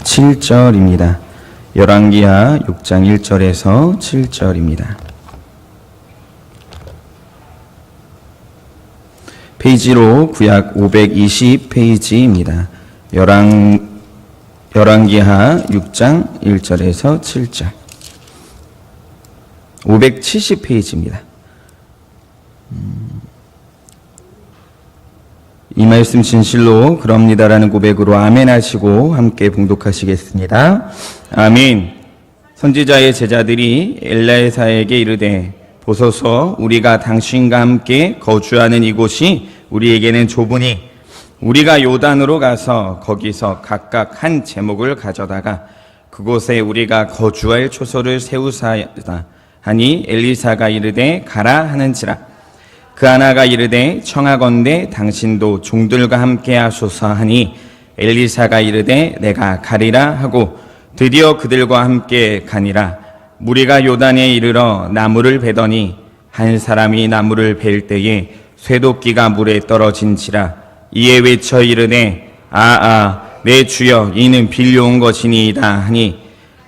7절입니다. 열왕기하 6장 1절에서 7절입니다. 페이지로 구약 520페이지입니다. 열왕기하 6장 1절에서 7절. 570페이지입니다. 이 말씀 진실로 그럽니다라는 고백으로 아멘 하시고 함께 봉독하시겠습니다. 아멘. 선지자의 제자들이 엘사에게 이르되 보소서 우리가 당신과 함께 거주하는 이곳이 우리에게는 좁으니 우리가 요단으로 가서 거기서 각각 한 제목을 가져다가 그곳에 우리가 거주할 초소를 세우사이다 하니 엘리사가 이르되 가라 하는지라. 그 하나가 이르되 청하건대 당신도 종들과 함께 하소서 하니 엘리사가 이르되 내가 가리라 하고 드디어 그들과 함께 가니라. 무리가 요단에 이르러 나무를 베더니 한 사람이 나무를 벨 때에 쇠도끼가 물에 떨어진지라. 이에 외쳐 이르되 내 주여 이는 빌려온 것이니이다 하니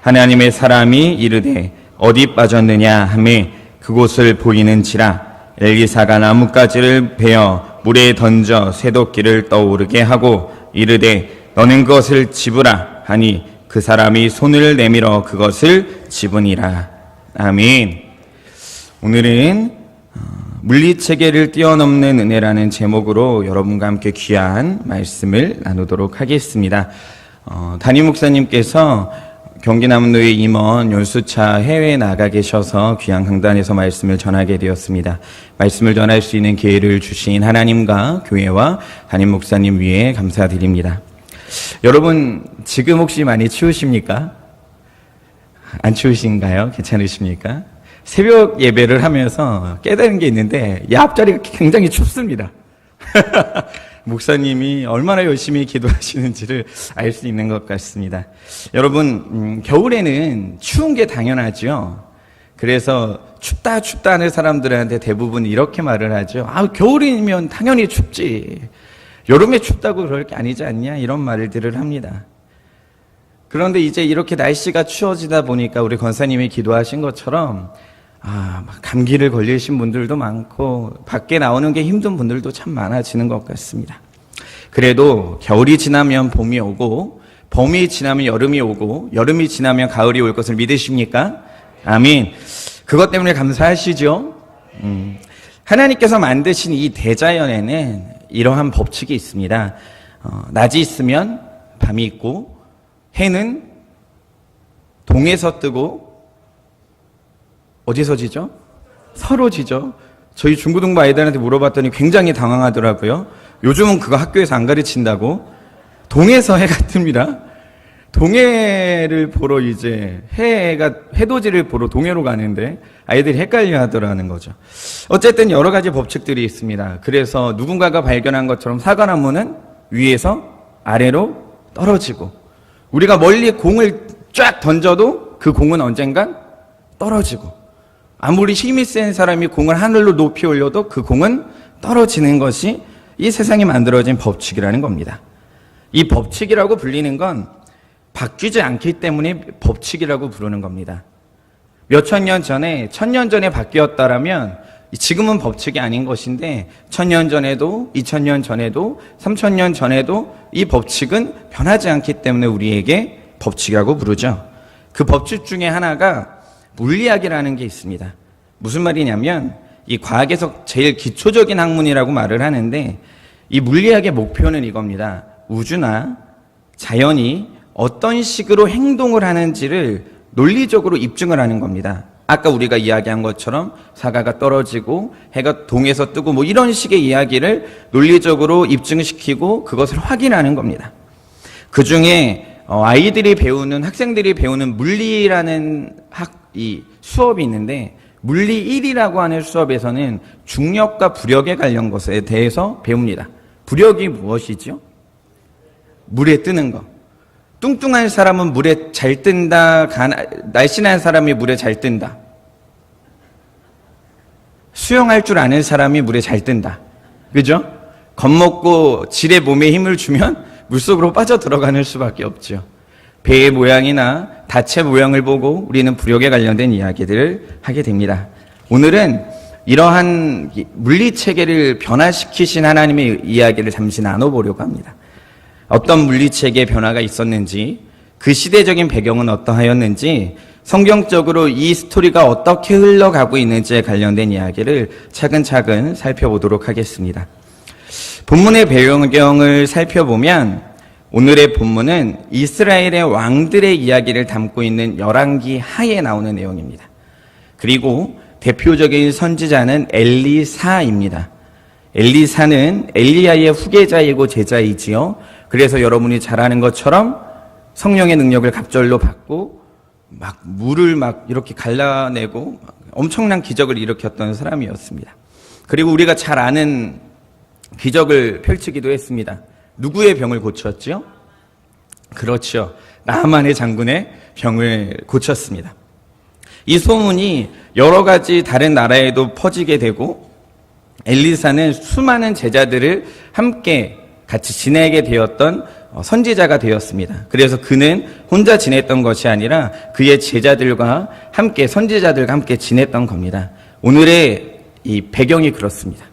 하나님의 사람이 이르되 어디 빠졌느냐 하매 그곳을 보이는지라. 엘리사가 나뭇가지를 베어 물에 던져 쇠도끼를 떠오르게 하고 이르되 너는 그것을 집으라 하니 그 사람이 손을 내밀어 그것을 집으니라. 아멘. 오늘은 물리체계를 뛰어넘는 은혜라는 제목으로 여러분과 함께 귀한 말씀을 나누도록 하겠습니다. 담임 목사님께서 경기남도의 임원 연수차 해외에 나가 계셔서 귀한 강단에서 말씀을 전하게 되었습니다. 말씀을 전할 수 있는 기회를 주신 하나님과 교회와 담임 목사님 위에 감사드립니다. 여러분 지금 혹시 많이 추우십니까? 안 추우신가요? 괜찮으십니까? 새벽 예배를 하면서 깨달은 게 있는데 이 앞자리가 굉장히 춥습니다. 목사님이 얼마나 열심히 기도하시는지를 알 수 있는 것 같습니다. 여러분 겨울에는 추운 게 당연하죠. 그래서 춥다 하는 사람들한테 대부분 이렇게 말을 하죠. 겨울이면 당연히 춥지. 여름에 춥다고 그럴 게 아니지 않냐 이런 말들을 합니다. 그런데 이제 이렇게 날씨가 추워지다 보니까 우리 권사님이 기도하신 것처럼 감기를 걸리신 분들도 많고 밖에 나오는 게 힘든 분들도 참 많아지는 것 같습니다. 그래도 겨울이 지나면 봄이 오고 봄이 지나면 여름이 오고 여름이 지나면 가을이 올 것을 믿으십니까? 아멘. 그것 때문에 감사하시죠? 하나님께서 만드신 이 대자연에는 이러한 법칙이 있습니다. 낮이 있으면 밤이 있고 해는 동에서 뜨고 어디서 지죠? 서로 지죠. 저희 중고등부 아이들한테 물어봤더니 굉장히 당황하더라고요. 요즘은 그거 학교에서 안 가르친다고. 동에서 해가 뜹니다. 동해를 보러 이제 해돋이를 보러 동해로 가는데 아이들이 헷갈려 하더라는 거죠. 어쨌든 여러 가지 법칙들이 있습니다. 그래서 누군가가 발견한 것처럼 사과나무는 위에서 아래로 떨어지고 우리가 멀리 공을 쫙 던져도 그 공은 언젠간 떨어지고 아무리 힘이 센 사람이 공을 하늘로 높이 올려도 그 공은 떨어지는 것이 이 세상에 만들어진 법칙이라는 겁니다. 이 법칙이라고 불리는 건 바뀌지 않기 때문에 법칙이라고 부르는 겁니다. 몇천 년 전에, 1000년 전에 바뀌었다라면 지금은 법칙이 아닌 것인데 1000년 전에도, 2000년 전에도, 3000년 전에도 이 법칙은 변하지 않기 때문에 우리에게 법칙이라고 부르죠. 그 법칙 중에 하나가 물리학이라는 게 있습니다. 무슨 말이냐면 이 과학에서 제일 기초적인 학문이라고 말을 하는데 이 물리학의 목표는 이겁니다. 우주나 자연이 어떤 식으로 행동을 하는지를 논리적으로 입증을 하는 겁니다. 아까 우리가 이야기한 것처럼 사과가 떨어지고 해가 동에서 뜨고 뭐 이런 식의 이야기를 논리적으로 입증시키고 그것을 확인하는 겁니다. 그 중에 아이들이 배우는 학생들이 배우는 물리라는 이 수업이 있는데 물리 1이라고 하는 수업에서는 중력과 부력에 관련 것에 대해서 배웁니다. 부력이 무엇이죠? 물에 뜨는 거. 뚱뚱한 사람은 물에 잘 뜬다. 날씬한 사람이 물에 잘 뜬다. 수영할 줄 아는 사람이 물에 잘 뜬다. 그죠? 겁먹고 질의 몸에 힘을 주면 물속으로 빠져 들어가는 수밖에 없죠. 배의 모양이나 다체 모양을 보고 우리는 부력에 관련된 이야기들을 하게 됩니다. 오늘은 이러한 물리체계를 변화시키신 하나님의 이야기를 잠시 나눠보려고 합니다. 어떤 물리체계의 변화가 있었는지, 그 시대적인 배경은 어떠하였는지, 성경적으로 이 스토리가 어떻게 흘러가고 있는지에 관련된 이야기를 차근차근 살펴보도록 하겠습니다. 본문의 배경을 살펴보면 오늘의 본문은 이스라엘의 왕들의 이야기를 담고 있는 열왕기 하에 나오는 내용입니다. 그리고 대표적인 선지자는 엘리사입니다. 엘리사는 엘리야의 후계자이고 제자이지요. 그래서 여러분이 잘 아는 것처럼 성령의 능력을 갑절로 받고 막 물을 막 이렇게 갈라내고 엄청난 기적을 일으켰던 사람이었습니다. 그리고 우리가 잘 아는 기적을 펼치기도 했습니다. 누구의 병을 고쳤죠? 그렇죠. 나만의 장군의 병을 고쳤습니다. 이 소문이 여러 가지 다른 나라에도 퍼지게 되고 엘리사는 수많은 제자들을 함께 같이 지내게 되었던 선지자가 되었습니다. 그래서 그는 혼자 지냈던 것이 아니라 그의 제자들과 함께 선지자들과 함께 지냈던 겁니다. 오늘의 이 배경이 그렇습니다.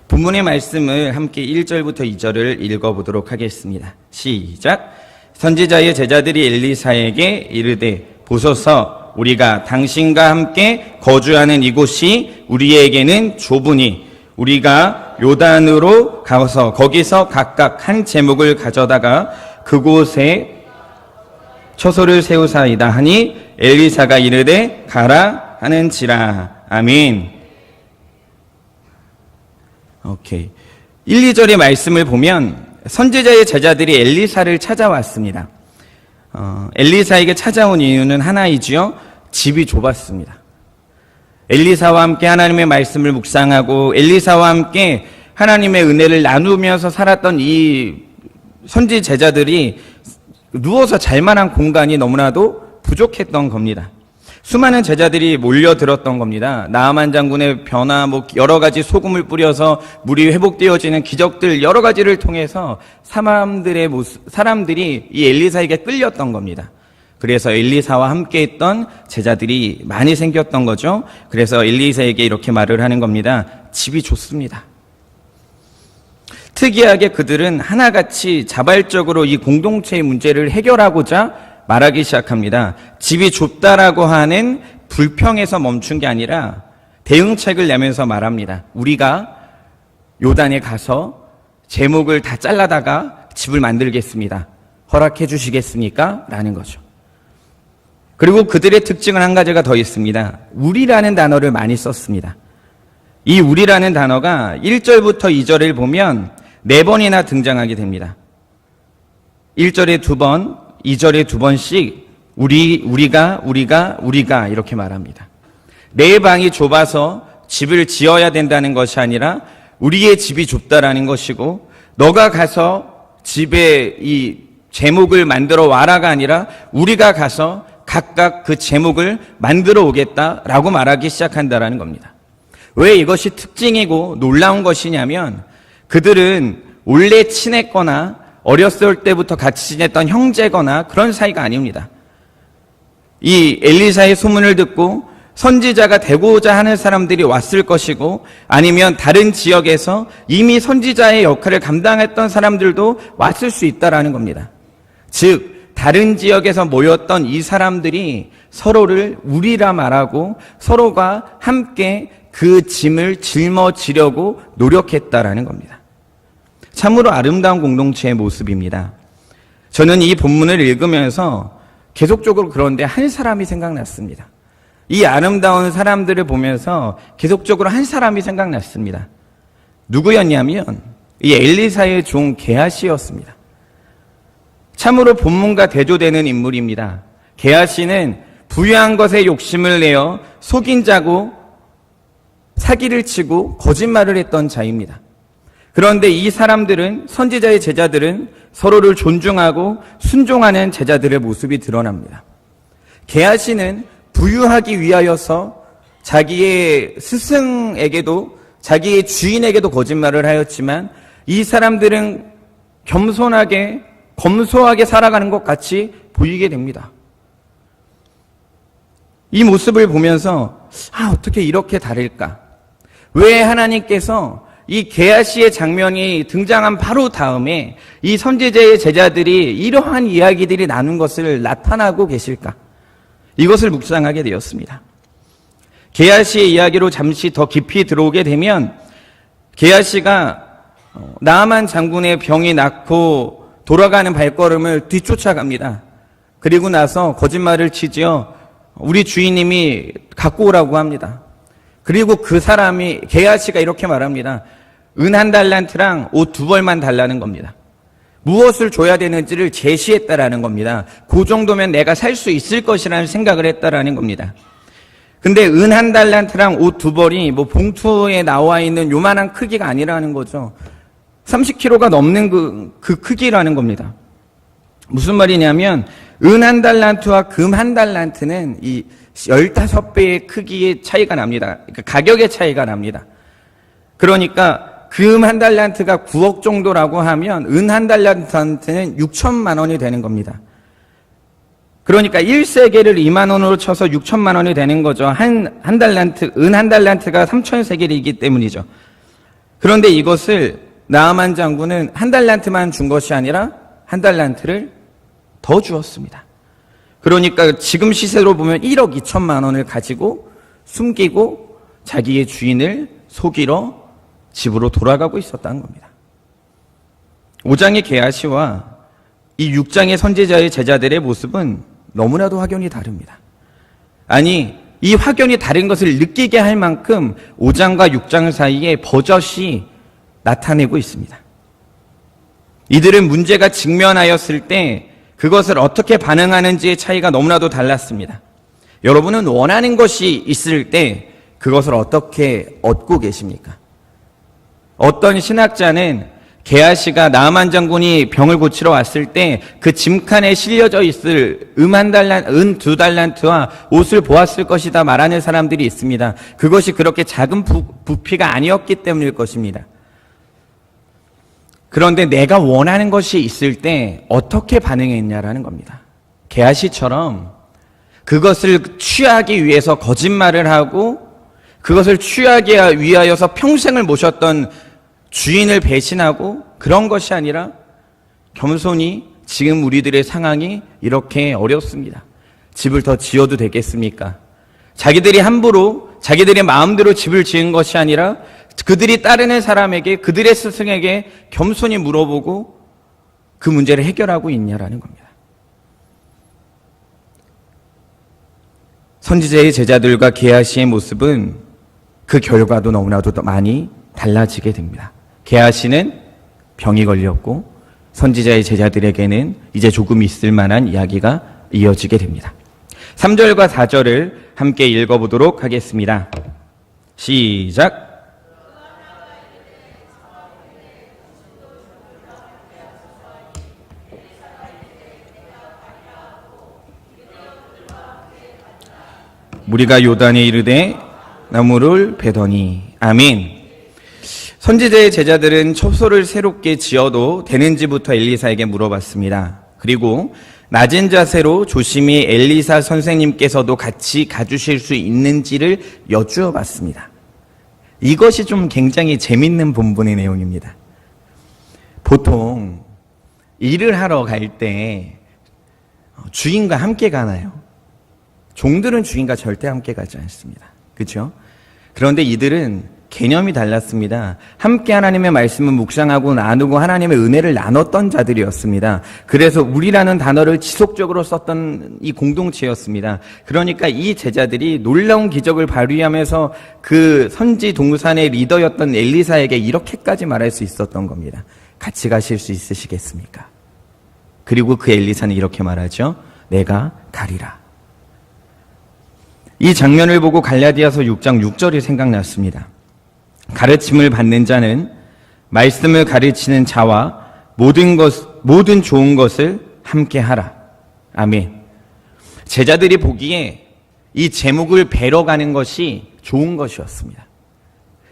본문의 말씀을 함께 1절부터 2절을 읽어보도록 하겠습니다. 시작. 선지자의 제자들이 엘리사에게 이르되 보소서 우리가 당신과 함께 거주하는 이곳이 우리에게는 좁으니 우리가 요단으로 가서 거기서 각각 한 제목을 가져다가 그곳에 처소를 세우사이다 하니 엘리사가 이르되 가라 하는지라. 아멘. 오케이. 1, 2절의 말씀을 보면 선지자의 제자들이 엘리사를 찾아왔습니다. 엘리사에게 찾아온 이유는 하나이지요. 집이 좁았습니다. 엘리사와 함께 하나님의 말씀을 묵상하고 엘리사와 함께 하나님의 은혜를 나누면서 살았던 이 선지 제자들이 누워서 잘 만한 공간이 너무나도 부족했던 겁니다. 수많은 제자들이 몰려들었던 겁니다. 나아만 장군의 변화, 여러 가지 소금을 뿌려서 물이 회복되어지는 기적들 여러 가지를 통해서 사람들이 이 엘리사에게 끌렸던 겁니다. 그래서 엘리사와 함께 있던 제자들이 많이 생겼던 거죠. 그래서 엘리사에게 이렇게 말을 하는 겁니다. 집이 좁습니다. 특이하게 그들은 하나같이 자발적으로 이 공동체의 문제를 해결하고자 말하기 시작합니다. 집이 좁다라고 하는 불평에서 멈춘 게 아니라 대응책을 내면서 말합니다. 우리가 요단에 가서 제목을 다 잘라다가 집을 만들겠습니다. 허락해 주시겠습니까? 라는 거죠. 그리고 그들의 특징은 한 가지가 더 있습니다. 우리라는 단어를 많이 썼습니다. 이 우리라는 단어가 1절부터 2절을 보면 4번이나 등장하게 됩니다. 1절에 2번, 2절에 2번씩 우리가 이렇게 말합니다. 내 방이 좁아서 집을 지어야 된다는 것이 아니라 우리의 집이 좁다라는 것이고 너가 가서 집에 이 제목을 만들어 와라가 아니라 우리가 가서 각각 그 제목을 만들어 오겠다라고 말하기 시작한다라는 겁니다. 왜 이것이 특징이고 놀라운 것이냐면 그들은 원래 친했거나 어렸을 때부터 같이 지냈던 형제거나 그런 사이가 아닙니다. 이 엘리사의 소문을 듣고 선지자가 되고자 하는 사람들이 왔을 것이고 아니면 다른 지역에서 이미 선지자의 역할을 감당했던 사람들도 왔을 수 있다라는 겁니다. 즉 다른 지역에서 모였던 이 사람들이 서로를 우리라 말하고 서로가 함께 그 짐을 짊어지려고 노력했다라는 겁니다. 참으로 아름다운 공동체의 모습입니다. 저는 이 본문을 읽으면서 계속적으로 그런데 한 사람이 생각났습니다. 이 아름다운 사람들을 보면서 계속적으로 한 사람이 생각났습니다. 누구였냐면 이 엘리사의 종 게하시였습니다. 참으로 본문과 대조되는 인물입니다. 게하시는 부유한 것에 욕심을 내어 속인 자고 사기를 치고 거짓말을 했던 자입니다. 그런데 이 사람들은 선지자의 제자들은 서로를 존중하고 순종하는 제자들의 모습이 드러납니다. 게하시는 부유하기 위하여서 자기의 스승에게도 자기의 주인에게도 거짓말을 하였지만 이 사람들은 겸손하게 검소하게 살아가는 것 같이 보이게 됩니다. 이 모습을 보면서 어떻게 이렇게 다를까? 왜 하나님께서 이 게하시의 장면이 등장한 바로 다음에 이 선지자의 제자들이 이러한 이야기들이 나눈 것을 나타나고 계실까? 이것을 묵상하게 되었습니다. 게하시의 이야기로 잠시 더 깊이 들어오게 되면 게하시가 나아만 장군의 병이 낫고 돌아가는 발걸음을 뒤쫓아갑니다. 그리고 나서 거짓말을 치지요. 우리 주인님이 갖고 오라고 합니다. 그리고 그 사람이 게하시가 이렇게 말합니다. 은 1달란트랑 옷 2벌만 달라는 겁니다. 무엇을 줘야 되는지를 제시했다라는 겁니다. 그 정도면 내가 살 수 있을 것이라는 생각을 했다라는 겁니다. 근데 은 1달란트랑 옷 2벌이 뭐 봉투에 나와 있는 요만한 크기가 아니라는 거죠. 30kg가 넘는 그 크기라는 겁니다. 무슨 말이냐면 은 1달란트와 금 1달란트는 이 15배의 크기의 차이가 납니다. 그러니까 가격의 차이가 납니다. 그러니까 금 1달란트가 9억 정도라고 하면 은 1달란트는 6천만 원이 되는 겁니다. 그러니까 1세겔을 2만 원으로 쳐서 6천만 원이 되는 거죠. 한 달란트, 은 1달란트가 3,000세겔이기 때문이죠. 그런데 이것을 나아만 장군은 1달란트만 준 것이 아니라 1달란트를 더 주었습니다. 그러니까 지금 시세로 보면 1억 2천만 원을 가지고 숨기고 자기의 주인을 속이러 집으로 돌아가고 있었다는 겁니다. 5장의 게하시와 이 6장의 선지자의 제자들의 모습은 너무나도 확연히 다릅니다. 아니, 이 확연히 다른 것을 느끼게 할 만큼 5장과 6장 사이에 버젓이 나타내고 있습니다. 이들은 문제가 직면하였을 때 그것을 어떻게 반응하는지의 차이가 너무나도 달랐습니다. 여러분은 원하는 것이 있을 때 그것을 어떻게 얻고 계십니까? 어떤 신학자는 게하시가 나아만 장군이 병을 고치러 왔을 때 그 짐칸에 실려져 있을 은 2달란트와 옷을 보았을 것이다 말하는 사람들이 있습니다. 그것이 그렇게 작은 부피가 아니었기 때문일 것입니다. 그런데 내가 원하는 것이 있을 때 어떻게 반응했냐라는 겁니다. 게하시처럼 그것을 취하기 위해서 거짓말을 하고 그것을 취하기 위하여서 평생을 모셨던 주인을 배신하고 그런 것이 아니라 겸손히 지금 우리들의 상황이 이렇게 어렵습니다. 집을 더 지어도 되겠습니까? 자기들이 함부로 자기들의 마음대로 집을 지은 것이 아니라 그들이 따르는 사람에게 그들의 스승에게 겸손히 물어보고 그 문제를 해결하고 있냐라는 겁니다. 선지자의 제자들과 게하시의 모습은 그 결과도 너무나도 많이 달라지게 됩니다. 게하시는 병이 걸렸고 선지자의 제자들에게는 이제 조금 있을 만한 이야기가 이어지게 됩니다. 3절과 4절을 함께 읽어보도록 하겠습니다. 시작. 무리가 요단에 이르되 나무를 베더니 아멘. 선지자의 제자들은 첩소를 새롭게 지어도 되는지부터 엘리사에게 물어봤습니다. 그리고 낮은 자세로 조심히 엘리사 선생님께서도 같이 가주실 수 있는지를 여쭈어 봤습니다. 이것이 좀 굉장히 재밌는 본문의 내용입니다. 보통 일을 하러 갈 때 주인과 함께 가나요? 종들은 주인과 절대 함께 가지 않습니다. 그렇죠? 그런데 이들은 개념이 달랐습니다. 함께 하나님의 말씀을 묵상하고 나누고 하나님의 은혜를 나눴던 자들이었습니다. 그래서 우리라는 단어를 지속적으로 썼던 이 공동체였습니다. 그러니까 이 제자들이 놀라운 기적을 발휘하면서 그 선지 동산의 리더였던 엘리사에게 이렇게까지 말할 수 있었던 겁니다. 같이 가실 수 있으시겠습니까? 그리고 그 엘리사는 이렇게 말하죠. 내가 가리라. 이 장면을 보고 갈라디아서 6장 6절이 생각났습니다. 가르침을 받는 자는 말씀을 가르치는 자와 모든 좋은 것을 함께 하라. 아멘. 제자들이 보기에 이 제목을 베러 가는 것이 좋은 것이었습니다.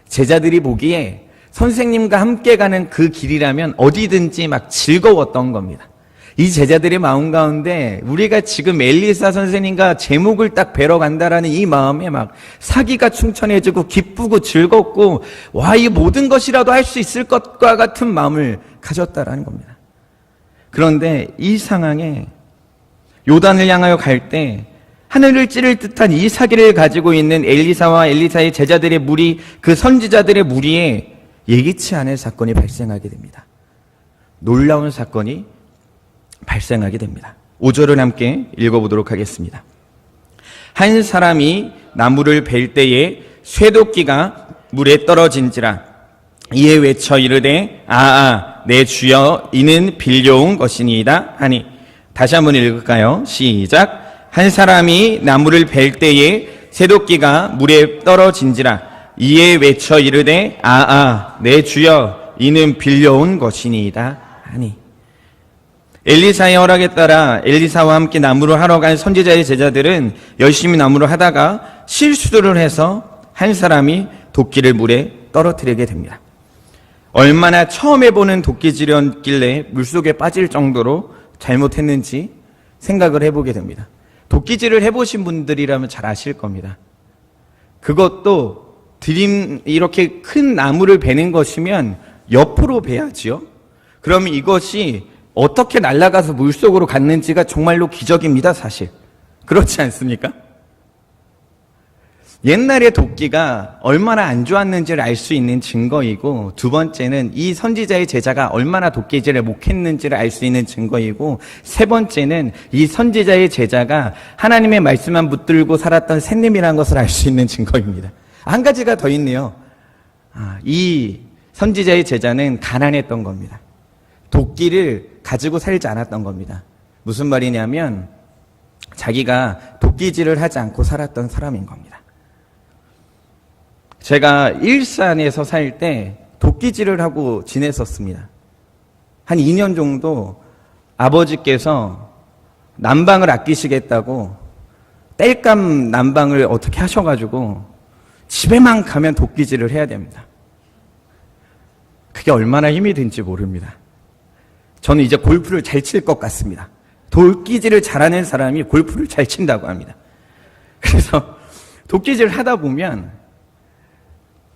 제자들이 보기에 선생님과 함께 가는 그 길이라면 어디든지 막 즐거웠던 겁니다. 이 제자들의 마음 가운데 우리가 지금 엘리사 선생님과 제목을 딱 뵈러 간다라는 이 마음에 막 사기가 충천해지고 기쁘고 즐겁고 와, 이 모든 것이라도 할 수 있을 것과 같은 마음을 가졌다라는 겁니다. 그런데 이 상황에 요단을 향하여 갈 때 하늘을 찌를 듯한 이 사기를 가지고 있는 엘리사와 엘리사의 제자들의 무리, 그 선지자들의 무리에 예기치 않은 사건이 발생하게 됩니다. 놀라운 사건이 발생하게 됩니다. 5절을 함께 읽어보도록 하겠습니다. 한 사람이 나무를 벨 때에 쇠도끼가 물에 떨어진지라. 이에 외쳐 이르되 내 주여 이는 빌려온 것이니이다 하니. 다시 한번 읽을까요? 시작. 한 사람이 나무를 벨 때에 쇠도끼가 물에 떨어진지라. 이에 외쳐 이르되 내 주여 이는 빌려온 것이니이다 하니. 엘리사의 허락에 따라 엘리사와 함께 나무를 하러 간 선지자의 제자들은 열심히 나무를 하다가 실수를 해서 한 사람이 도끼를 물에 떨어뜨리게 됩니다. 얼마나 처음 해보는 도끼질이었길래 물속에 빠질 정도로 잘못했는지 생각을 해보게 됩니다. 도끼질을 해보신 분들이라면 잘 아실 겁니다. 그것도 이렇게 큰 나무를 베는 것이면 옆으로 베야지요. 그러면 이것이 어떻게 날아가서 물속으로 갔는지가 정말로 기적입니다, 사실. 그렇지 않습니까? 옛날에 도끼가 얼마나 안 좋았는지를 알 수 있는 증거이고, 두 번째는 이 선지자의 제자가 얼마나 도끼질을 못했는지를 알 수 있는 증거이고, 세 번째는 이 선지자의 제자가 하나님의 말씀만 붙들고 살았던 샌님이라는 것을 알 수 있는 증거입니다. 한 가지가 더 있네요. 이 선지자의 제자는 가난했던 겁니다. 도끼를 가지고 살지 않았던 겁니다. 무슨 말이냐면 자기가 도끼질을 하지 않고 살았던 사람인 겁니다. 제가 일산에서 살 때 도끼질을 하고 지냈었습니다. 한 2년 정도 아버지께서 난방을 아끼시겠다고 땔감 난방을 어떻게 하셔가지고 집에만 가면 도끼질을 해야 됩니다. 그게 얼마나 힘이 든지 모릅니다. 저는 이제 골프를 잘 칠 것 같습니다. 도끼질을 잘하는 사람이 골프를 잘 친다고 합니다. 그래서 도끼질을 하다 보면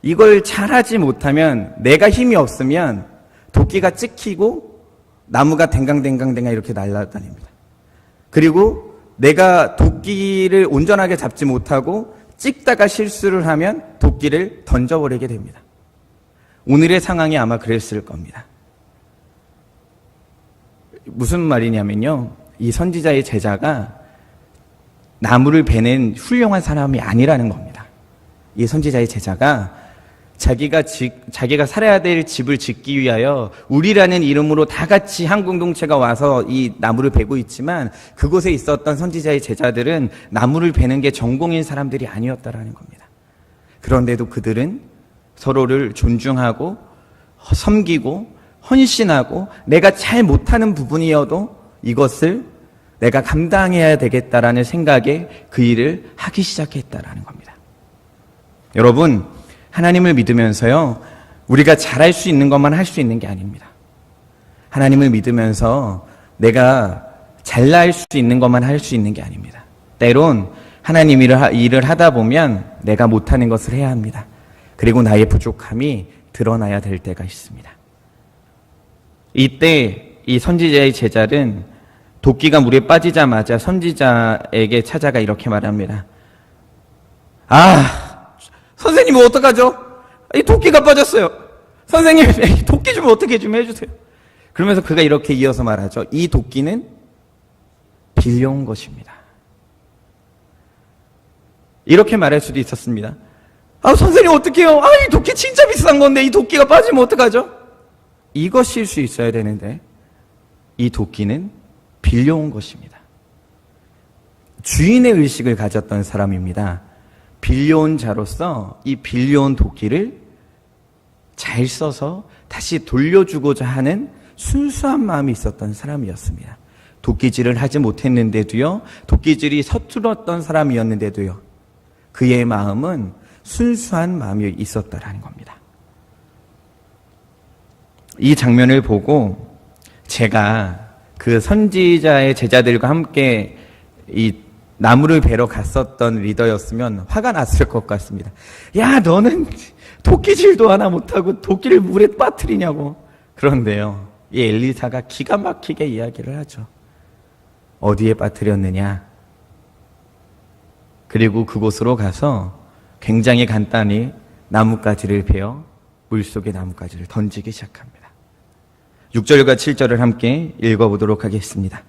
이걸 잘하지 못하면 내가 힘이 없으면 도끼가 찍히고 나무가 댕강댕강댕강 이렇게 날아다닙니다. 그리고 내가 도끼를 온전하게 잡지 못하고 찍다가 실수를 하면 도끼를 던져버리게 됩니다. 오늘의 상황이 아마 그랬을 겁니다. 무슨 말이냐면요, 이 선지자의 제자가 나무를 베는 훌륭한 사람이 아니라는 겁니다. 이 선지자의 제자가 자기가 살아야 될 집을 짓기 위하여 우리라는 이름으로 다 같이 한 공동체가 와서 이 나무를 베고 있지만, 그곳에 있었던 선지자의 제자들은 나무를 베는 게 전공인 사람들이 아니었다라는 겁니다. 그런데도 그들은 서로를 존중하고 섬기고 헌신하고 내가 잘 못하는 부분이어도 이것을 내가 감당해야 되겠다라는 생각에 그 일을 하기 시작했다라는 겁니다. 여러분, 하나님을 믿으면서요, 우리가 잘할 수 있는 것만 할 수 있는 게 아닙니다. 하나님을 믿으면서 내가 잘날 수 있는 것만 할 수 있는 게 아닙니다. 때론 하나님 일을 하다 보면 내가 못하는 것을 해야 합니다. 그리고 나의 부족함이 드러나야 될 때가 있습니다. 이때 이 선지자의 제자는 도끼가 물에 빠지자마자 선지자에게 찾아가 이렇게 말합니다. 선생님 어떡하죠? 이 도끼가 빠졌어요. 선생님, 도끼 좀 어떻게 좀 해주세요. 그러면서 그가 이렇게 이어서 말하죠. 이 도끼는 빌려온 것입니다. 이렇게 말할 수도 있었습니다. 선생님 어떡해요? 이 도끼 진짜 비싼 건데 이 도끼가 빠지면 어떡하죠? 이것일 수 있어야 되는데 이 도끼는 빌려온 것입니다. 주인의 의식을 가졌던 사람입니다. 빌려온 자로서 이 빌려온 도끼를 잘 써서 다시 돌려주고자 하는 순수한 마음이 있었던 사람이었습니다. 도끼질을 하지 못했는데도요, 도끼질이 서툴었던 사람이었는데도요, 그의 마음은 순수한 마음이 있었다라는 겁니다. 이 장면을 보고 제가 그 선지자의 제자들과 함께 이 나무를 베러 갔었던 리더였으면 화가 났을 것 같습니다. 야, 너는 도끼질도 하나 못하고 도끼를 물에 빠뜨리냐고. 그런데요, 이 엘리사가 기가 막히게 이야기를 하죠. 어디에 빠뜨렸느냐? 그리고 그곳으로 가서 굉장히 간단히 나뭇가지를 베어 물속에 나뭇가지를 던지기 시작합니다. 6절과 7절을 함께 읽어보도록 하겠습니다.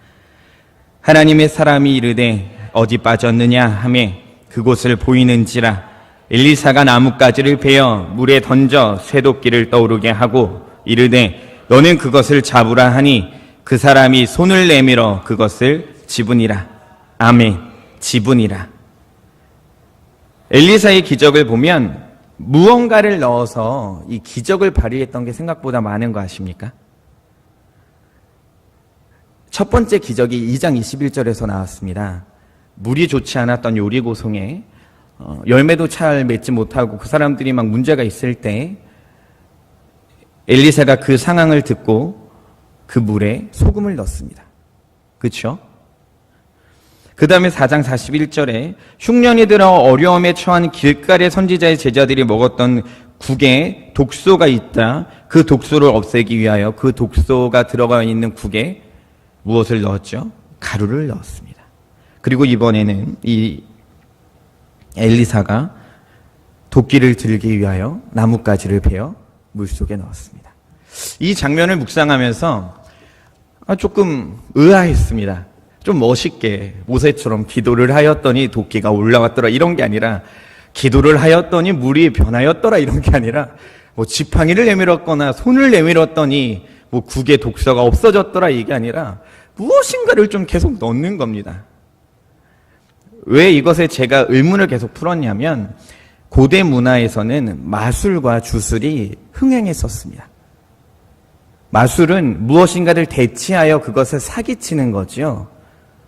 하나님의 사람이 이르되 어디 빠졌느냐 하며 그곳을 보이는지라 엘리사가 나뭇가지를 베어 물에 던져 쇠도끼를 떠오르게 하고 이르되 너는 그것을 잡으라 하니 그 사람이 손을 내밀어 그것을 집으니라. 아멘. 집으니라. 엘리사의 기적을 보면 무언가를 넣어서 이 기적을 발휘했던 게 생각보다 많은 거 아십니까? 첫 번째 기적이 2장 21절에서 나왔습니다. 물이 좋지 않았던 요리고성에 열매도 잘 맺지 못하고 그 사람들이 막 문제가 있을 때 엘리사가 그 상황을 듣고 그 물에 소금을 넣습니다. 그렇죠? 그 다음에 4장 41절에 흉년이 들어 어려움에 처한 길갈의 선지자의 제자들이 먹었던 국에 독소가 있다. 그 독소를 없애기 위하여 그 독소가 들어가 있는 국에 무엇을 넣었죠? 가루를 넣었습니다. 그리고 이번에는 이 엘리사가 도끼를 들기 위하여 나뭇가지를 베어 물속에 넣었습니다. 이 장면을 묵상하면서 조금 의아했습니다. 좀 멋있게 모세처럼 기도를 하였더니 도끼가 올라왔더라 이런 게 아니라 기도를 하였더니 물이 변하였더라 이런 게 아니라 뭐 지팡이를 내밀었거나 손을 내밀었더니 뭐 국에 독소가 없어졌더라 이게 아니라 무엇인가를 좀 계속 넣는 겁니다. 왜 이것에 제가 의문을 계속 풀었냐면 고대 문화에서는 마술과 주술이 흥행했었습니다. 마술은 무엇인가를 대치하여 그것을 사기치는 거죠.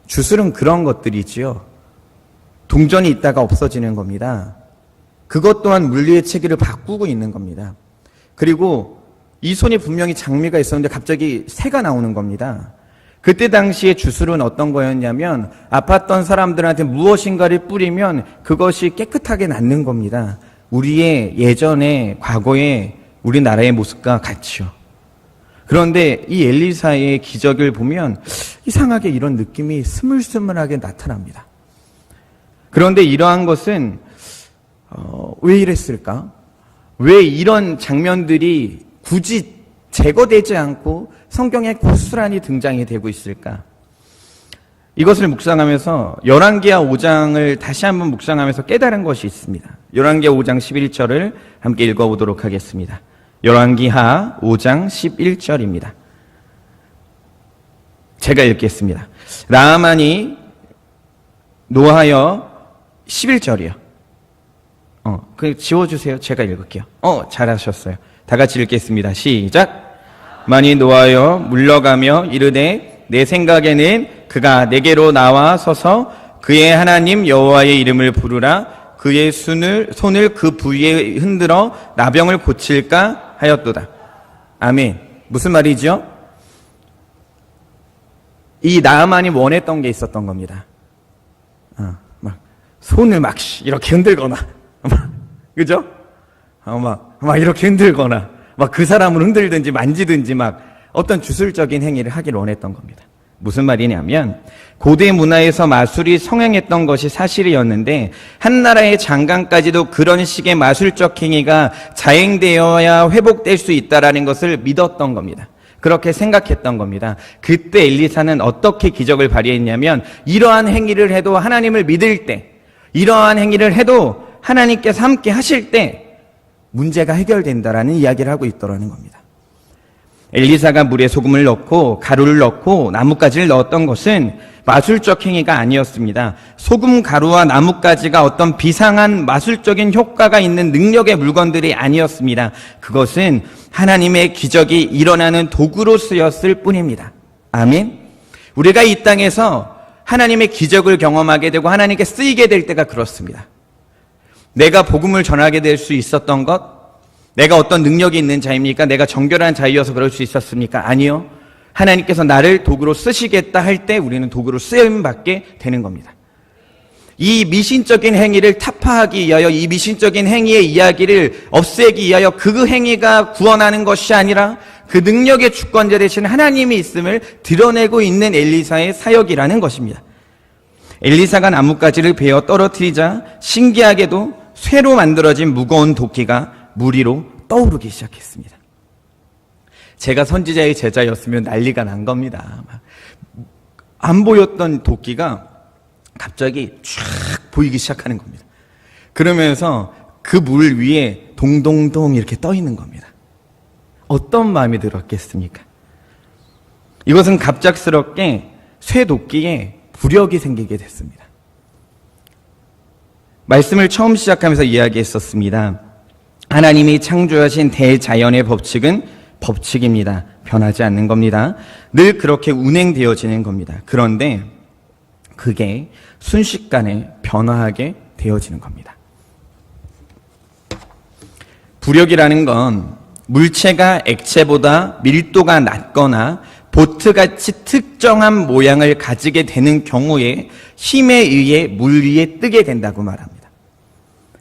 주술은 그런 것들이지요. 동전이 있다가 없어지는 겁니다. 그것 또한 물리의 체계를 바꾸고 있는 겁니다. 그리고 이 손이 분명히 장미가 있었는데 갑자기 새가 나오는 겁니다. 그때 당시에 주술은 어떤 거였냐면 아팠던 사람들한테 무엇인가를 뿌리면 그것이 깨끗하게 낫는 겁니다. 우리의 예전에 과거의 우리나라의 모습과 같이요. 그런데 이 엘리사의 기적을 보면 이상하게 이런 느낌이 스물스물하게 나타납니다. 그런데 이러한 것은 왜 이랬을까? 왜 이런 장면들이 굳이 제거되지 않고 성경에 고스란히 등장이 되고 있을까? 이것을 묵상하면서 열왕기하 5장을 다시 한번 묵상하면서 깨달은 것이 있습니다. 열왕기하 5장 11절을 함께 읽어보도록 하겠습니다. 열왕기하 5장 11절입니다. 제가 읽겠습니다. 나아만이 노하여 11절이요. 그 지워주세요. 제가 읽을게요. 잘하셨어요. 다 같이 읽겠습니다. 시작. 만이 노하여 물러가며 이르되 내 생각에는 그가 내게로 나와 서서 그의 하나님 여호와의 이름을 부르라. 그의 손을 그 부위에 흔들어 나병을 고칠까 하였도다. 아멘. 무슨 말이죠? 이 나아만이 원했던 게 있었던 겁니다. 막 손을 막 이렇게 흔들거나, 그죠? 막 이렇게 흔들거나, 막 그 사람을 흔들든지 만지든지 막 어떤 주술적인 행위를 하길 원했던 겁니다. 무슨 말이냐면 고대 문화에서 마술이 성행했던 것이 사실이었는데 한 나라의 장관까지도 그런 식의 마술적 행위가 자행되어야 회복될 수 있다라는 것을 믿었던 겁니다. 그렇게 생각했던 겁니다. 그때 엘리사는 어떻게 기적을 발휘했냐면 이러한 행위를 해도 하나님을 믿을 때, 이러한 행위를 해도 하나님께서 함께 하실 때 문제가 해결된다라는 이야기를 하고 있더라는 겁니다. 엘리사가 물에 소금을 넣고 가루를 넣고 나뭇가지를 넣었던 것은 마술적 행위가 아니었습니다. 소금, 가루와 나뭇가지가 어떤 비상한 마술적인 효과가 있는 능력의 물건들이 아니었습니다. 그것은 하나님의 기적이 일어나는 도구로 쓰였을 뿐입니다. 아멘. 우리가 이 땅에서 하나님의 기적을 경험하게 되고 하나님께 쓰이게 될 때가 그렇습니다. 내가 복음을 전하게 될 수 있었던 것, 내가 어떤 능력이 있는 자입니까? 내가 정결한 자이어서 그럴 수 있었습니까? 아니요. 하나님께서 나를 도구로 쓰시겠다 할 때 우리는 도구로 쓰임받게 되는 겁니다. 이 미신적인 행위를 타파하기 위하여, 이 미신적인 행위의 이야기를 없애기 위하여 그 행위가 구원하는 것이 아니라 그 능력의 주권자 되신 하나님이 있음을 드러내고 있는 엘리사의 사역이라는 것입니다. 엘리사가 나뭇가지를 베어 떨어뜨리자 신기하게도 쇠로 만들어진 무거운 도끼가 물 위로 떠오르기 시작했습니다. 제가 선지자의 제자였으면 난리가 난 겁니다. 안 보였던 도끼가 갑자기 쫙 보이기 시작하는 겁니다. 그러면서 그 물 위에 동동동 이렇게 떠 있는 겁니다. 어떤 마음이 들었겠습니까? 이것은 갑작스럽게 쇠도끼에 부력이 생기게 됐습니다. 말씀을 처음 시작하면서 이야기했었습니다. 하나님이 창조하신 대자연의 법칙은 법칙입니다. 변하지 않는 겁니다. 늘 그렇게 운행되어지는 겁니다. 그런데 그게 순식간에 변화하게 되어지는 겁니다. 부력이라는 건 물체가 액체보다 밀도가 낮거나 보트같이 특정한 모양을 가지게 되는 경우에 힘에 의해 물 위에 뜨게 된다고 말합니다.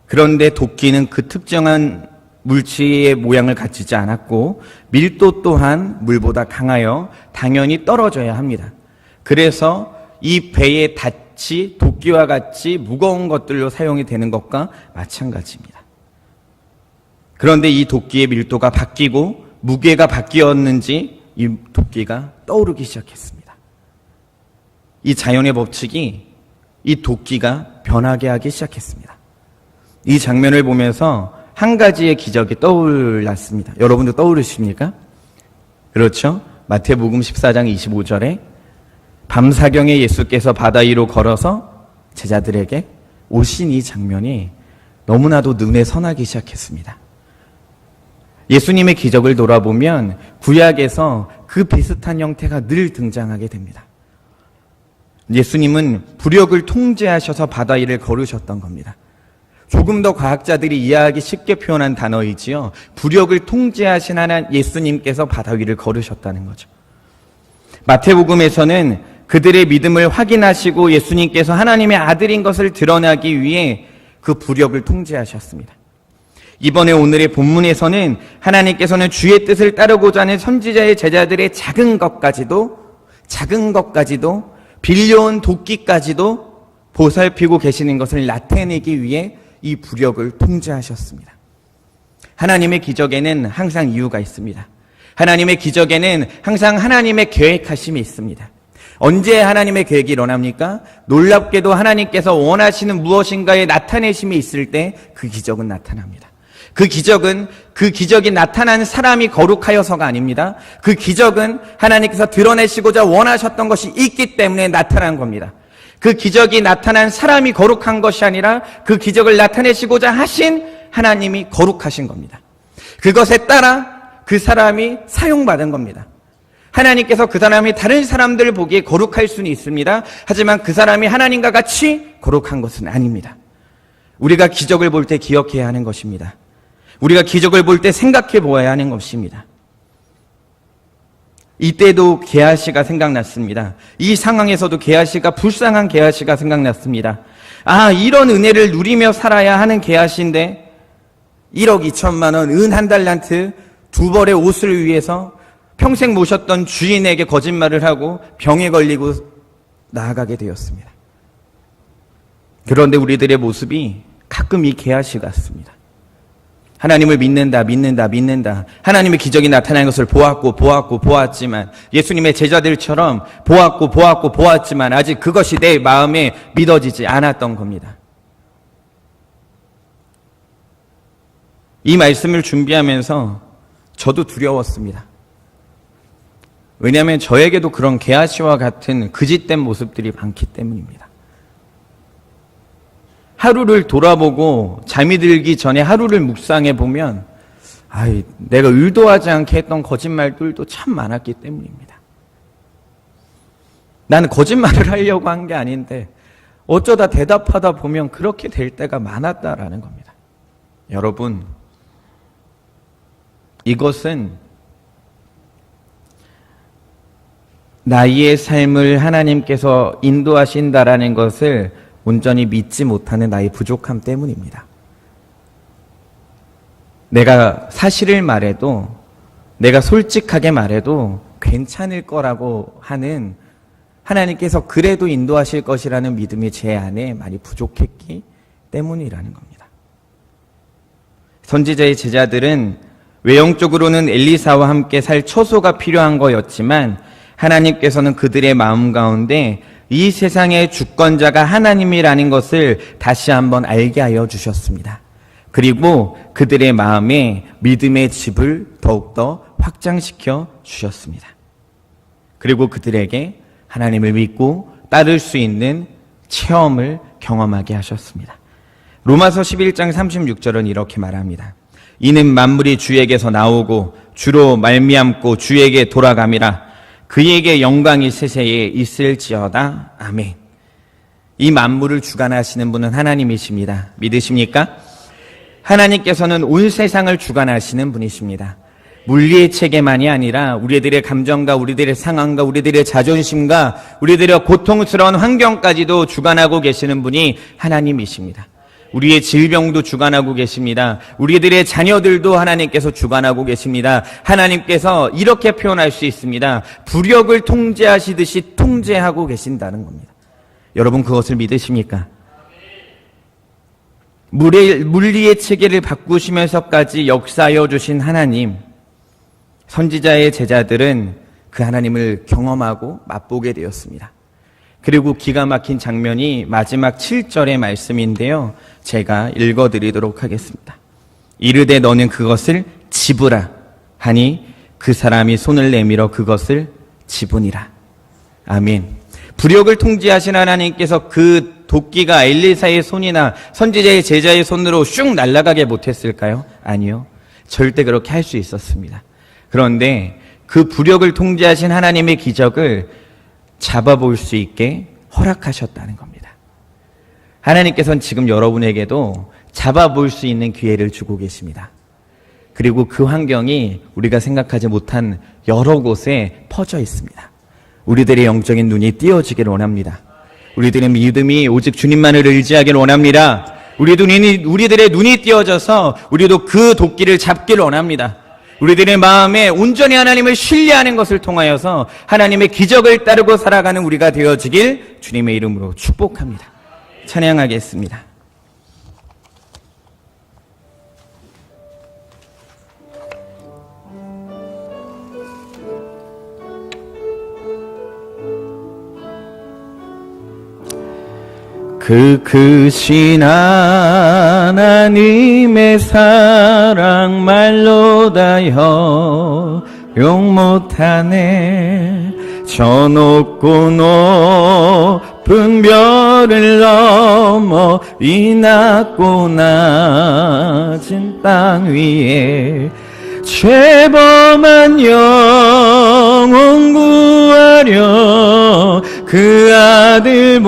그런데 도끼는 그 특정한 물체의 모양을 갖추지 않았고 밀도 또한 물보다 강하여 당연히 떨어져야 합니다. 그래서 이 배의 닻이 도끼와 같이 무거운 것들로 사용이 되는 것과 마찬가지입니다. 그런데 이 도끼의 밀도가 바뀌고 무게가 바뀌었는지 이 도끼가 떠오르기 시작했습니다. 이 자연의 법칙이 이 도끼가 변하게 하기 시작했습니다. 이 장면을 보면서 한 가지의 기적이 떠올랐습니다. 여러분도 떠오르십니까? 그렇죠? 마태복음 14장 25절에 밤사경에 예수께서 바다 위로 걸어서 제자들에게 오신 이 장면이 너무나도 눈에 선하기 시작했습니다. 예수님의 기적을 돌아보면 구약에서 그 비슷한 형태가 늘 등장하게 됩니다. 예수님은 부력을 통제하셔서 바다 위를 걸으셨던 겁니다. 조금 더 과학자들이 이해하기 쉽게 표현한 단어이지요. 부력을 통제하신 하나님 예수님께서 바다 위를 걸으셨다는 거죠. 마태복음에서는 그들의 믿음을 확인하시고 예수님께서 하나님의 아들인 것을 드러나기 위해 그 부력을 통제하셨습니다. 이번에 오늘의 본문에서는 하나님께서는 주의 뜻을 따르고자 하는 선지자의 제자들의 작은 것까지도 빌려온 도끼까지도 보살피고 계시는 것을 나타내기 위해 이 부력을 통제하셨습니다. 하나님의 기적에는 항상 이유가 있습니다. 하나님의 기적에는 항상 하나님의 계획하심이 있습니다. 언제 하나님의 계획이 일어납니까? 놀랍게도 하나님께서 원하시는 무엇인가의 나타내심이 있을 때 그 기적은 나타납니다. 그 기적이 나타난 사람이 거룩하여서가 아닙니다. 그 기적은 하나님께서 드러내시고자 원하셨던 것이 있기 때문에 나타난 겁니다. 그 기적이 나타난 사람이 거룩한 것이 아니라 그 기적을 나타내시고자 하신 하나님이 거룩하신 겁니다. 그것에 따라 그 사람이 사용받은 겁니다. 하나님께서 그 사람이 다른 사람들 보기에 거룩할 수는 있습니다. 하지만 그 사람이 하나님과 같이 거룩한 것은 아닙니다. 우리가 기적을 볼 때 기억해야 하는 것입니다. 우리가 기적을 볼 때 생각해 보아야 하는 것입니다. 이때도 게하시가 생각났습니다. 이 상황에서도 게하시가 불쌍한 게하시가 생각났습니다. 이런 은혜를 누리며 살아야 하는 게하시인데 1억 2천만 원, 은 한 달란트, 2벌의 옷을 위해서 평생 모셨던 주인에게 거짓말을 하고 병에 걸리고 나아가게 되었습니다. 그런데 우리들의 모습이 가끔 이 게하시 같습니다. 하나님을 믿는다. 하나님의 기적이 나타나는 것을 보았지만 예수님의 제자들처럼 보았지만 아직 그것이 내 마음에 믿어지지 않았던 겁니다. 이 말씀을 준비하면서 저도 두려웠습니다. 왜냐하면 저에게도 그런 게하시와 같은 거짓된 모습들이 많기 때문입니다. 하루를 돌아보고 잠이 들기 전에 하루를 묵상해 보면 내가 의도하지 않게 했던 거짓말들도 참 많았기 때문입니다. 나는 거짓말을 하려고 한 게 아닌데 어쩌다 대답하다 보면 그렇게 될 때가 많았다라는 겁니다. 여러분, 이것은 나의 삶을 하나님께서 인도하신다라는 것을 온전히 믿지 못하는 나의 부족함 때문입니다. 내가 사실을 말해도, 내가 솔직하게 말해도 괜찮을 거라고 하는, 하나님께서 그래도 인도하실 것이라는 믿음이 제 안에 많이 부족했기 때문이라는 겁니다. 선지자의 제자들은 외형적으로는 엘리사와 함께 살 처소가 필요한 거였지만 하나님께서는 그들의 마음 가운데 이 세상의 주권자가 하나님이라는 것을 다시 한번 알게 하여 주셨습니다. 그리고 그들의 마음에 믿음의 집을 더욱더 확장시켜 주셨습니다. 그리고 그들에게 하나님을 믿고 따를 수 있는 체험을 경험하게 하셨습니다. 로마서 11장 36절은 이렇게 말합니다. 이는 만물이 주에게서 나오고 주로 말미암고 주에게 돌아감이라. 그에게 영광이 세세에 있을지어다. 아멘. 이 만물을 주관하시는 분은 하나님이십니다. 믿으십니까? 하나님께서는 온 세상을 주관하시는 분이십니다. 물리의 체계만이 아니라 우리들의 감정과 우리들의 상황과 우리들의 자존심과 우리들의 고통스러운 환경까지도 주관하고 계시는 분이 하나님이십니다. 우리의 질병도 주관하고 계십니다. 우리들의 자녀들도 하나님께서 주관하고 계십니다. 하나님께서 이렇게 표현할 수 있습니다. 부력을 통제하시듯이 통제하고 계신다는 겁니다. 여러분 그것을 믿으십니까? 물리의 체계를 바꾸시면서까지 역사하여 주신 하나님, 선지자의 제자들은 그 하나님을 경험하고 맛보게 되었습니다. 그리고 기가 막힌 장면이 마지막 7절의 말씀인데요. 제가 읽어드리도록 하겠습니다. 이르되 너는 그것을 집으라 하니 그 사람이 손을 내밀어 그것을 집으니라. 아멘. 부력을 통제하신 하나님께서 그 도끼가 엘리사의 손이나 선지자의 제자의 손으로 슉 날아가게 못했을까요? 아니요. 절대 그렇게 할 수 있었습니다. 그런데 그 부력을 통제하신 하나님의 기적을 잡아볼 수 있게 허락하셨다는 겁니다. 하나님께서는 지금 여러분에게도 잡아볼 수 있는 기회를 주고 계십니다. 그리고 그 환경이 우리가 생각하지 못한 여러 곳에 퍼져 있습니다. 우리들의 영적인 눈이 띄어지기를 원합니다. 우리들의 믿음이 오직 주님만을 의지하기를 원합니다. 우리들의 눈이 띄어져서 우리도 그 도끼를 잡기를 원합니다. 우리들의 마음에 온전히 하나님을 신뢰하는 것을 통하여서 하나님의 기적을 따르고 살아가는 우리가 되어지길 주님의 이름으로 축복합니다. 찬양하겠습니다. 그 크신 하나님의 사랑 말로 다 용 못하네. 저 높고 높은 별을 넘어 이 낮고 낮은 땅 위에 죄범한 영혼 구하려 그 아들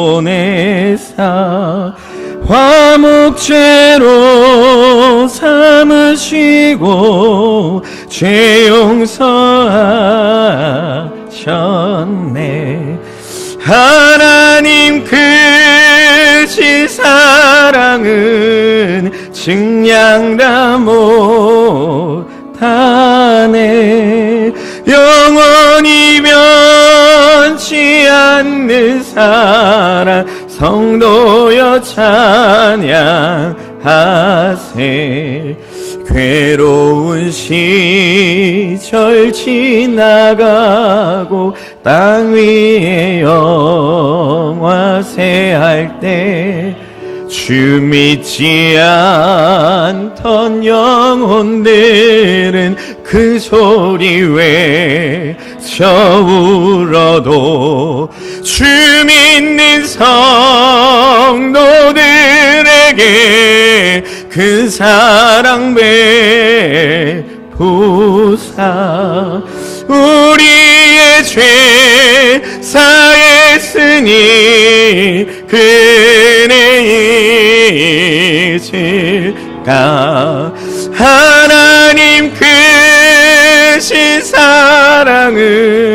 보내사 화목제로 삼으시고 죄 용서하셨네. 하나님 크신 사랑은 증량다 못하네. 영원히 변치 않는 사랑 성도여 찬양하세. 괴로운 시절 지나가고 땅 위에 영화세할 때 주 믿지 않던 영혼들은 그 소리 외쳐 울어도 주 믿는 성도들에게 그 사랑 베푸사 우리의 죄 사했으니 그네 이질까. 하나님 크신 사랑은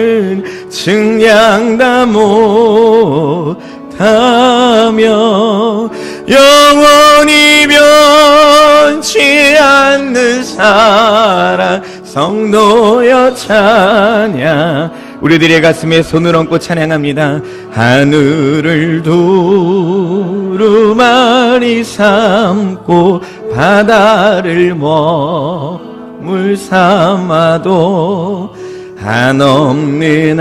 증량 못하며 영원히 변치 않는 사랑 성도여 찬양. 우리들의 가슴에 손을 얹고 찬양합니다. 하늘을 두루마리 삼고 바다를 머물 삼아도 한없는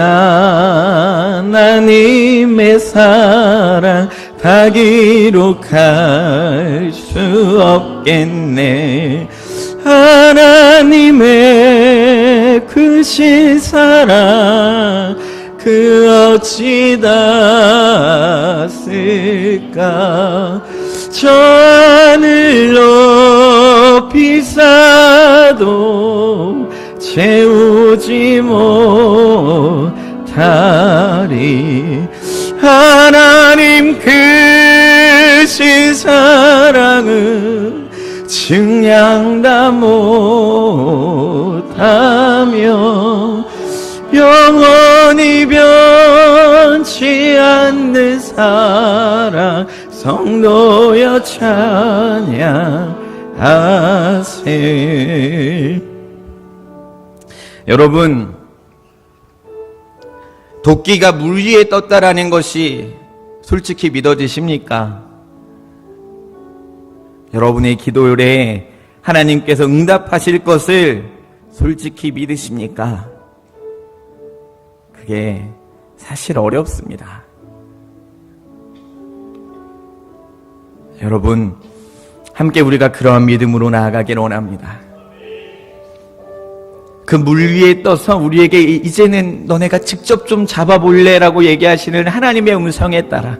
하나님의 사랑 다 기록할 수 없겠네. 하나님의 크신 사랑 그 어찌 닿았을까. 저 하늘 높이 쌓아도 채우지 못하리. 하나님 크신 사랑은 증량 다 못하며 영원히 변치 않는 사랑 성도여 찬양하세. 여러분, 도끼가 물 위에 떴다라는 것이 솔직히 믿어지십니까? 여러분의 기도에 하나님께서 응답하실 것을 솔직히 믿으십니까? 그게 사실 어렵습니다. 여러분, 함께 우리가 그러한 믿음으로 나아가길 원합니다. 그 물 위에 떠서 우리에게 이제는 너네가 직접 좀 잡아볼래? 라고 얘기하시는 하나님의 음성에 따라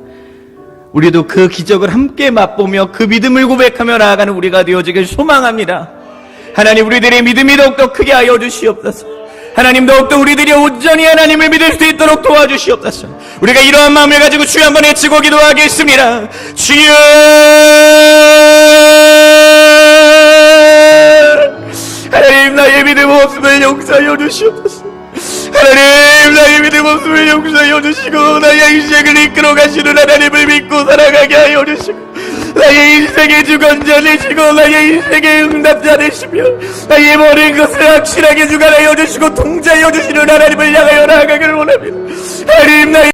우리도 그 기적을 함께 맛보며 그 믿음을 고백하며 나아가는 우리가 되어지길 소망합니다. 하나님, 우리들의 믿음이 더욱더 크게 하여 주시옵소서. 하나님, 더욱더 우리들이 온전히 하나님을 믿을 수 있도록 도와주시옵소서. 우리가 이러한 마음을 가지고 주여 한번 외치고 기도하겠습니다. 주여, 하나님, 나의 믿음 없음을 용서하여 주시옵소서. 하나님, 나의 믿음 없음을 용서하여 주시고 나의 인생을 이끌어 가시는 하나님을 믿고 살아가게 하여 주시고 나의 인생의 주관자 되시고 나의 인생의 응답자 되시며 나의 모든 것을 확실하게 주관하여 주시고 통제하여 주시는 하나님을 향하여 나아가기를 원합니다. 하나님, 나의